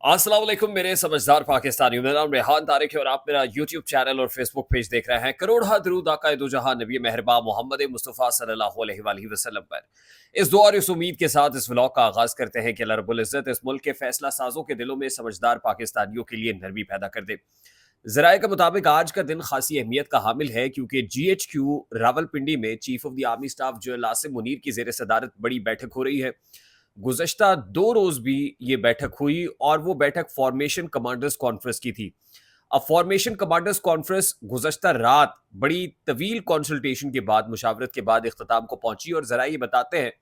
अस्सलाम वालेकुम मेरे समझदार पाकिस्तानियों। मेरा नाम रेहान तारिक है और आप मेरा यूट्यूब चैनल और फेसबुक पेज देख रहे हैं। करोड़ दरूद आका दो जहां नबी मेहरबा मोहम्मद मुस्तफ़ा सल्लल्लाहु अलैहि वसल्लम पर। इस दुआ और इस उम्मीद के साथ इस व्लॉग का आगाज करते हैं कि अल्लाह रब्बुल इज़्ज़त इस मुल्क के फैसला साजों के दिलों में समझदार पाकिस्तानियों के लिए नरमी पैदा कर दे। जराये के मुताबिक आज का दिन खासी अहमियत का हामिल है क्योंकि GHQ रावलपिंडी में chief of the army staff general Asim Munir की जेर सदारत बड़ी बैठक हो रही है। गुज़श्ता 2 रोज़ भी ये बैठक हुई और वो बैठक फॉर्मेशन कमांडर्स कॉन्फ्रेंस की थी। अब फॉर्मेशन कमांडर्स कॉन्फ्रेंस गुज़श्ता रात बड़ी तवील कंसल्टेशन के बाद, मुशावरत के बाद इख्तिताम को पहुंची और ज़रा ये बताते हैं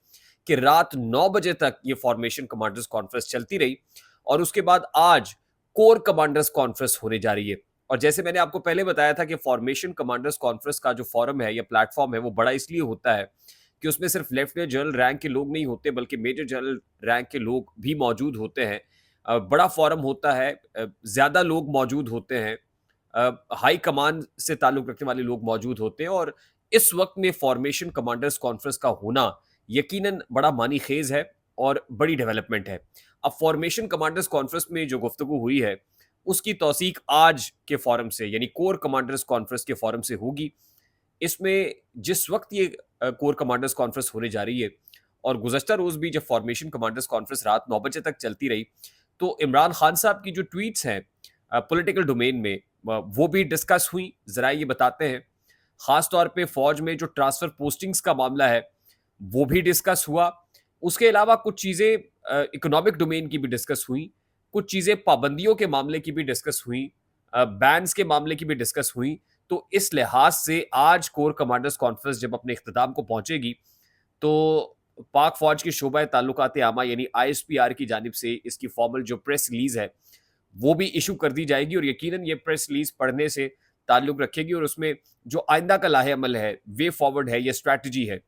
कि रात 9 बजे तक ये फॉर्मेशन कमांडर्स कॉन्फ्रेंस चलती रही और उसके बाद आज कोर कमांडर्स कॉन्फ्रेंस होने जा रही है। और जैसे मैंने आपको पहले बताया था कि फॉर्मेशन कमांडर्स कॉन्फ्रेंस का जो फोरम है या प्लेटफॉर्म है वो बड़ा इसलिए होता है कि उसमें सिर्फ लेफ्टिनेंट जनरल रैंक के लोग नहीं होते बल्कि मेजर जनरल रैंक के लोग भी मौजूद होते हैं। बड़ा फोरम होता है, ज़्यादा लोग मौजूद होते हैं, हाई कमान से ताल्लुक़ रखने वाले लोग मौजूद होते हैं और इस वक़्त में फॉर्मेशन कमांडर्स कॉन्फ्रेंस का होना यकीनन बड़ा मानी ख़ेज़ है और बड़ी डेवलपमेंट है। अब फॉर्मेशन कमांडर्स कॉन्फ्रेंस में जो गुफ्तगू हुई है, उसकी तौसीक आज के फोरम से यानी कोर कमांडर्स कॉन्फ्रेंस के फोरम से होगी। इसमें जिस वक़्त ये कोर कमांडर्स कॉन्फ्रेंस होने जा रही है और गुज़श्ता रोज़ भी जब फॉर्मेशन कमांडर्स कॉन्फ्रेंस रात 9 बजे तक चलती रही, तो इमरान खान साहब की जो ट्वीट्स हैं पॉलिटिकल डोमेन में वो भी डिस्कस हुई। ज़रा ये बताते हैं। ख़ास तौर पे फ़ौज में जो ट्रांसफ़र पोस्टिंग्स का मामला है, वो भी डिस्कस हुआ। उसके अलावा कुछ चीज़ें इकोनॉमिक डोमेन की भी डिस्कस हुई, कुछ चीज़ें पाबंदियों के मामले की भी डिस्कस हुई, बैन्स के मामले की भी डिस्कस हुई। तो इस लिहाज से आज कोर कमांडर्स कॉन्फ्रेंस जब अपने इख्तिताम को पहुंचेगी तो पाक फौज की शोबा ताल्लुकात आमा यानी ISPR की जानिब से इसकी फॉर्मल जो प्रेस रिलीज है वो भी इशू कर दी जाएगी और यकीनन ये प्रेस रिलीज पढ़ने से ताल्लुक रखेगी और उसमें जो आइंदा का लाहे अमल है, वे फॉरवर्ड है या स्ट्रैटेजी है,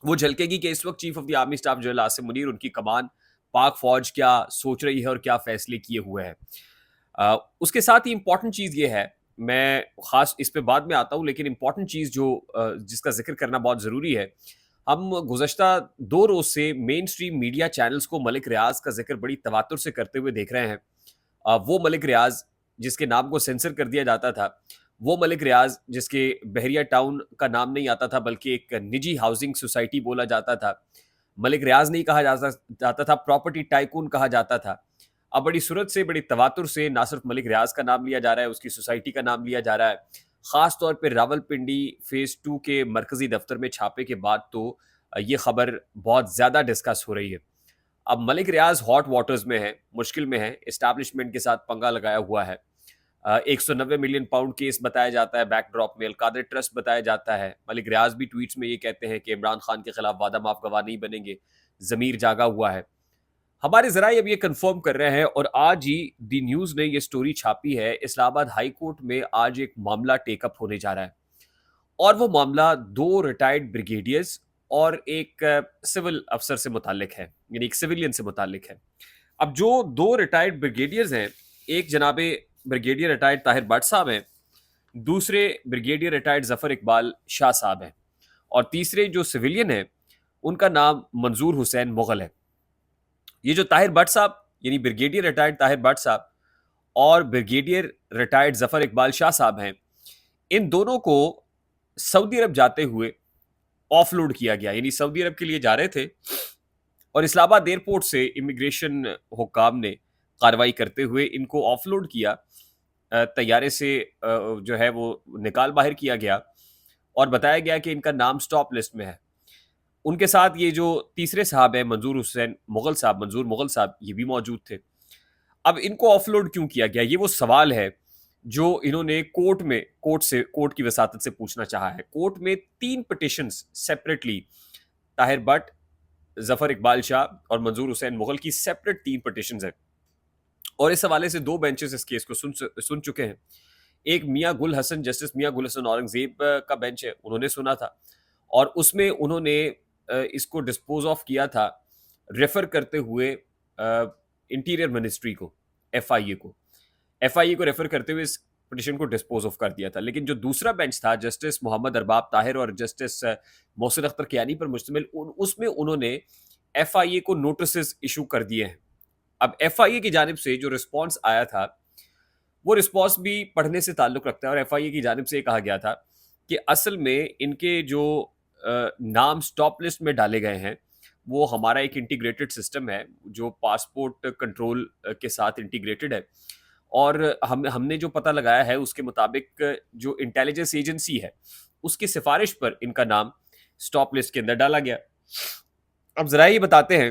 वो झलकेगी कि इस वक्त chief of the army staff general Asim Munir उनकी कमान पाक फौज क्या सोच रही है और क्या फैसले किए हुए हैं। उसके साथ ही इंपॉर्टेंट चीज़ ये है, मैं ख़ास इस पे बाद में आता हूँ, लेकिन इंपॉर्टेंट चीज़ जो जिसका ज़िक्र करना बहुत ज़रूरी है, हम गुज़श्ता 2 रोज़ से मेन स्ट्रीम मीडिया चैनल्स को मलिक रियाज़ का ज़िक्र बड़ी तवातुर से करते हुए देख रहे हैं। वो मलिक रियाज़ जिसके नाम को सेंसर कर दिया जाता था, वो मलिक रियाज़ जिसके बहरिया टाउन का नाम नहीं आता था बल्कि एक निजी हाउसिंग सोसाइटी बोला जाता था। मलिक रियाज़ नहीं कहा जाता था, प्रॉपर्टी टाइकून कहा जाता था। अब बड़ी सूरत से, बड़ी तवातुर से ना सिर्फ मलिक रियाज़ का नाम लिया जा रहा है, उसकी सोसाइटी का नाम लिया जा रहा है। ख़ास तौर पे रावलपिंडी फ़ेज़ 2 के मरकज़ी दफ्तर में छापे के बाद तो ये खबर बहुत ज़्यादा डिस्कस हो रही है। अब मलिक रियाज़ हॉट वाटर्स में है, मुश्किल में है, एस्टैब्लिशमेंट के साथ पंगा लगाया हुआ है। 190 मिलियन पाउंड केस बताया जाता है बैकड्रॉप में, अल-कादर ट्रस्ट बताया जाता है। मलिक रियाज़ भी ट्वीट्स में ये कहते हैं कि इमरान खान के खिलाफ वादा माफ़ गवाह नहीं बनेंगे, ज़मीर जागा हुआ है। हमारे ज़राए अब ये कंफर्म कर रहे हैं और आज ही दी न्यूज़ ने ये स्टोरी छापी है, इस्लामाबाद हाई कोर्ट में आज एक मामला टेकअप होने जा रहा है और वो मामला 2 रिटायर्ड ब्रिगेडियर्स और एक सिविल अफ़सर से मुताल्लिक है, यानी एक सिविलियन से मुताल्लिक है। अब जो 2 रिटायर्ड ब्रिगेडियर्स हैं, एक जनाबे ब्रिगेडियर रिटायर्ड ताहिर भट्ट साहब हैं, दूसरे ब्रिगेडियर रिटायर्ड ज़फ़र इकबाल शाह साहब हैं और तीसरे जो सिविलियन हैं, उनका नाम मंजूर हुसैन मुग़ल है। ये जो ताहिर भट्ट साहब यानी ब्रिगेडियर रिटायर्ड ताहिर भट्ट साहब और ब्रिगेडियर रिटायर्ड ज़फ़र इकबाल शाह साहब हैं, इन दोनों को सऊदी अरब जाते हुए ऑफलोड किया गया, यानी सऊदी अरब के लिए जा रहे थे और इस्लामाबाद एयरपोर्ट से इमिग्रेशन हुक्काम ने कार्रवाई करते हुए इनको ऑफलोड किया। तैयारे से जो है वो निकाल बाहर किया गया और बताया गया कि इनका नाम स्टॉप लिस्ट में है। उनके साथ ये जो तीसरे साहब हैं मंजूर मुग़ल साहब, ये भी मौजूद थे। अब इनको ऑफलोड क्यों किया गया? ये वो सवाल है जो इन्होंने कोर्ट की वसातत से पूछना चाहा है। कोर्ट में 3 पिटिशंस सेपरेटली ताहिर भट्ट, ज़फ़र इकबाल शाह और मंजूर हुसैन मुग़ल की सेपरेट 3 पिटिशंस हैं और इस हवाले से 2 बेंचेस इस केस को सुन चुके हैं। एक जस्टिस मियां गुल हसन औरंगज़ेब का बेंच है, उन्होंने सुना था और उसमें उन्होंने इसको डिस्पोज ऑफ किया था रेफर करते हुए इंटीरियर मिनिस्ट्री को, एफआईए को रेफर करते हुए इस पिटिशन को डिस्पोज ऑफ कर दिया था। लेकिन जो दूसरा बेंच था जस्टिस मोहम्मद अरबाब ताहिर और जस्टिस मोहसिन अख्तर कियानी पर मुश्तमिल, उसमें उन्होंने एफआईए को नोटिस इशू कर दिए हैं اب FIA کی جانب سے جو رسپانس آیا تھا وہ رسپانس بھی پڑھنے سے تعلق رکھتا ہے، اور FIA کی جانب سے یہ کہا گیا تھا کہ اصل میں ان کے جو نام سٹاپ لسٹ میں ڈالے گئے ہیں وہ ہمارا ایک انٹیگریٹڈ سسٹم ہے جو پاسپورٹ کنٹرول کے ساتھ انٹیگریٹڈ ہے، اور ہم نے جو پتہ لگایا ہے اس کے مطابق جو انٹیلیجنس ایجنسی ہے اس کی سفارش پر ان کا نام سٹاپ لسٹ کے اندر ڈالا گیا۔ اب ذرا یہ بتاتے ہیں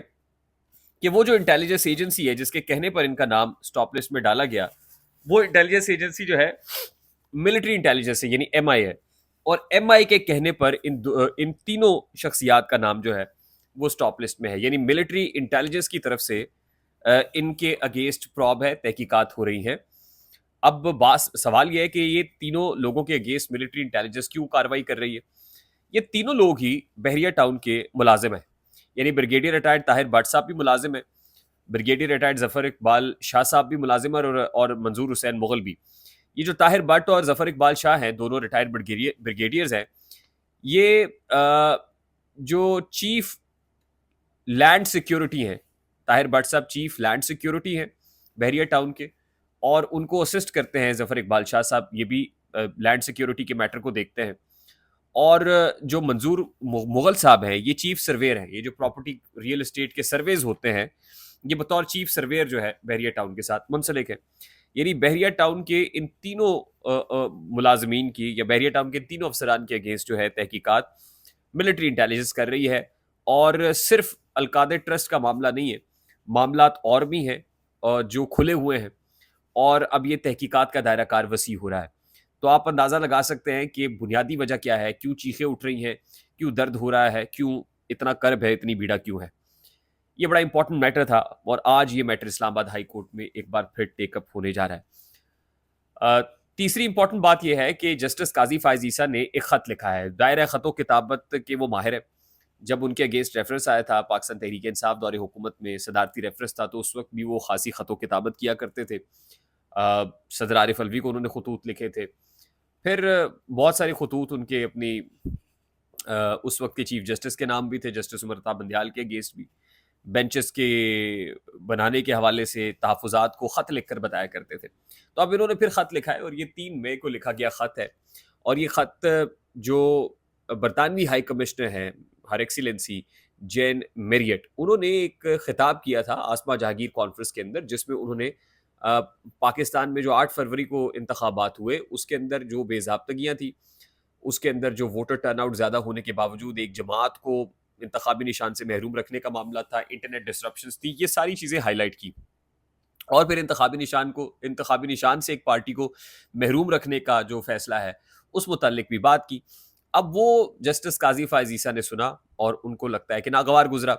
کہ وہ جو انٹیلیجنس ایجنسی ہے جس کے کہنے پر ان کا نام سٹاپ لسٹ میں ڈالا گیا، وہ انٹیلیجنس ایجنسی جو ہے ملٹری انٹیلیجنس ہے، یعنی MI ہے، اور MI کے کہنے پر ان تینوں شخصیات کا نام جو ہے وہ سٹاپ لسٹ میں ہے، یعنی ملٹری انٹیلیجنس کی طرف سے ان کے اگینسٹ پروب ہے، تحقیقات ہو رہی ہیں۔ اب سوال یہ ہے کہ یہ تینوں لوگوں کے اگینسٹ ملٹری انٹیلیجنس کیوں کارروائی کر رہی ہے؟ یہ تینوں لوگ ہی بحریہ ٹاؤن کے ملازم ہیں، یعنی بریگیڈیئر ریٹائرڈ طاہر بٹ صاحب بھی ملازم ہیں، بریگیڈیئر ریٹائرڈ ظفر اقبال شاہ صاحب بھی ملازم ہیں، اور منظور حسین مغل بھی۔ یہ جو طاہر بٹ اور ظفر اقبال شاہ ہیں، دونوں ریٹائرڈ بریگیڈیئرز ہیں، یہ جو چیف لینڈ سیکیورٹی ہیں، طاہر بٹ صاحب چیف لینڈ سیکیورٹی ہیں بحریہ ٹاؤن کے، اور ان کو اسسٹ کرتے ہیں ظفر اقبال شاہ صاحب، یہ بھی لینڈ سیکیورٹی کے میٹر کو دیکھتے ہیں، اور جو منظور مغل صاحب ہیں یہ چیف سرویئر ہیں، یہ جو پراپرٹی ریئل اسٹیٹ کے سرویز ہوتے ہیں یہ بطور چیف سرویئر جو ہے بحریہ ٹاؤن کے ساتھ منسلک ہے۔ یعنی بحریہ ٹاؤن کے ان تینوں ملازمین کی، یا بحریہ ٹاؤن کے تینوں افسران کے اگینسٹ جو ہے تحقیقات ملٹری انٹیلیجنس کر رہی ہے، اور صرف القادر ٹرسٹ کا معاملہ نہیں ہے، معاملات اور بھی ہیں جو کھلے ہوئے ہیں، اور اب یہ تحقیقات کا دائرہ کار وسیع ہو رہا ہے۔ تو آپ اندازہ لگا سکتے ہیں کہ بنیادی وجہ کیا ہے، کیوں چیخیں اٹھ رہی ہیں، کیوں درد ہو رہا ہے، کیوں اتنا کرب ہے، اتنی بیڑا کیوں ہے۔ یہ بڑا امپورٹنٹ میٹر تھا، اور آج یہ میٹر اسلام آباد ہائی کورٹ میں ایک بار پھر ٹیک اپ ہونے جا رہا ہے۔ تیسری امپورٹنٹ بات یہ ہے کہ جسٹس قاضی فائز عیسیٰ نے ایک خط لکھا ہے، دائرہ خط و کتابت کے وہ ماہر ہے۔ جب ان کے اگینسٹ ریفرنس آیا تھا پاکستان تحریک انصاف دور حکومت میں صدارتی ریفرنس تھا، تو اس وقت بھی وہ خاصی خط و کتابت کیا کرتے تھے، صدر عارف الوی کو انہوں نے خطوط لکھے تھے، پھر بہت سارے خطوط ان کے اپنی اس وقت کے چیف جسٹس کے نام بھی تھے، جسٹس عمر عطا بندیال کے اگینسٹ بھی، بینچز کے بنانے کے حوالے سے تحفظات کو خط لکھ کر بتایا کرتے تھے۔ تو اب انہوں نے پھر خط لکھا ہے، اور یہ 3 مئی کو لکھا گیا خط ہے، اور یہ خط جو برطانوی ہائی کمشنر ہیں ہر ایکسیلنسی جین میریٹ، انہوں نے ایک خطاب کیا تھا آسما جہانگیر کانفرنس کے اندر، جس میں انہوں نے پاکستان میں جو 8 فروری کو انتخابات ہوئے اس کے اندر جو بے ضابطگیاں تھیں، اس کے اندر جو ووٹر ٹرن آؤٹ زیادہ ہونے کے باوجود ایک جماعت کو انتخابی نشان سے محروم رکھنے کا معاملہ تھا، انٹرنیٹ ڈسرپشنز تھی، یہ ساری چیزیں ہائی لائٹ کی، اور پھر انتخابی نشان سے ایک پارٹی کو محروم رکھنے کا جو فیصلہ ہے اس متعلق بھی بات کی۔ اب وہ جسٹس قاضی فائز عیسیٰ نے سنا، اور ان کو لگتا ہے کہ ناگوار گزرا،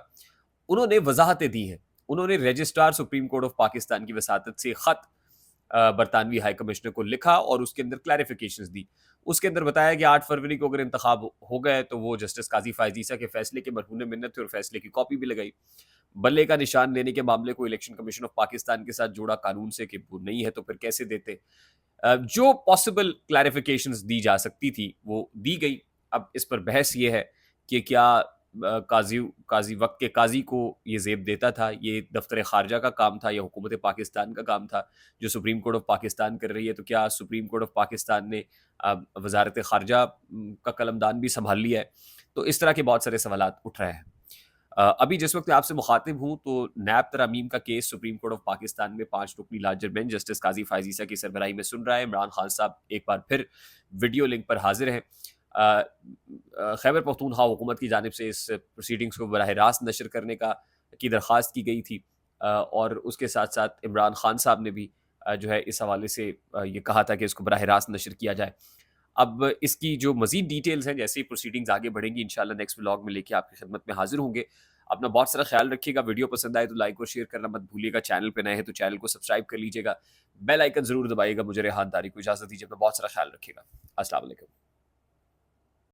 انہوں نے وضاحتیں دی ہیں، انہوں نے registrar supreme court of Pakistan کی وساطت سے خط برطانوی ہائی کمشنر کو لکھا، اور اس کے اندر کلیریفیکیشنز دی۔ اس کے اندر بتایا کہ 8 فروری کو اگر انتخاب ہو گئے تو وہ جسٹس قاضی فائز عیسیٰ کے فیصلے کے مرہون منت تھے، اور فیصلے کی کاپی بھی لگائی۔ بلے کا نشان لینے کے معاملے کو الیکشن کمیشن آف پاکستان کے ساتھ جوڑا قانون سے کہ وہ نہیں ہے تو پھر کیسے دیتے۔ جو پاسبل کلیریفیکیشنز دی جا سکتی تھی وہ دی گئی۔ اب اس پر بحث یہ ہے کہ کیا قاضی وقت کے قاضی کو یہ زیب دیتا تھا، یہ دفتر خارجہ کا کام تھا یا حکومت پاکستان کا کام تھا جو سپریم کورٹ آف پاکستان کر رہی ہے؟ تو کیا سپریم کورٹ آف پاکستان نے وزارت خارجہ کا قلمدان بھی سنبھال لیا ہے؟ تو اس طرح کے بہت سارے سوالات اٹھ رہے ہیں۔ ابھی جس وقت میں آپ سے مخاطب ہوں تو نیب ترامیم کا case supreme court of Pakistan میں 5 رکنی لارجر بینچ جسٹس قاضی فائز عیسیٰ کی سربراہی میں سن رہا ہے۔ عمران خان صاحب ایک بار پھر ویڈیو لنک پر حاضر ہیں۔ خیبر پختونخوا حکومت کی جانب سے اس پروسیڈنگز کو براہ راست نشر کرنے کی درخواست کی گئی تھی، اور اس کے ساتھ ساتھ عمران خان صاحب نے بھی جو ہے اس حوالے سے یہ کہا تھا کہ اس کو براہ راست نشر کیا جائے۔ اب اس کی جو مزید ڈیٹیلز ہیں، جیسے ہی پروسیڈنگز آگے بڑھیں گی انشاءاللہ نیکسٹ ولاگ میں لے کے آپ کی خدمت میں حاضر ہوں گے۔ اپنا بہت سارا خیال رکھیے گا، ویڈیو پسند آئے تو لائک اور شیئر کرنا مت بھولیے گا، چینل پہ نئے ہیں تو چینل کو سبسکرائب کر لیجیے گا، بیل آئیکن ضرور دبائیے گا۔ مجھے ریحان طارق کو اجازت دیجیے، اپنا بہت سارا خیال رکھیے گا۔ السلام علیکم۔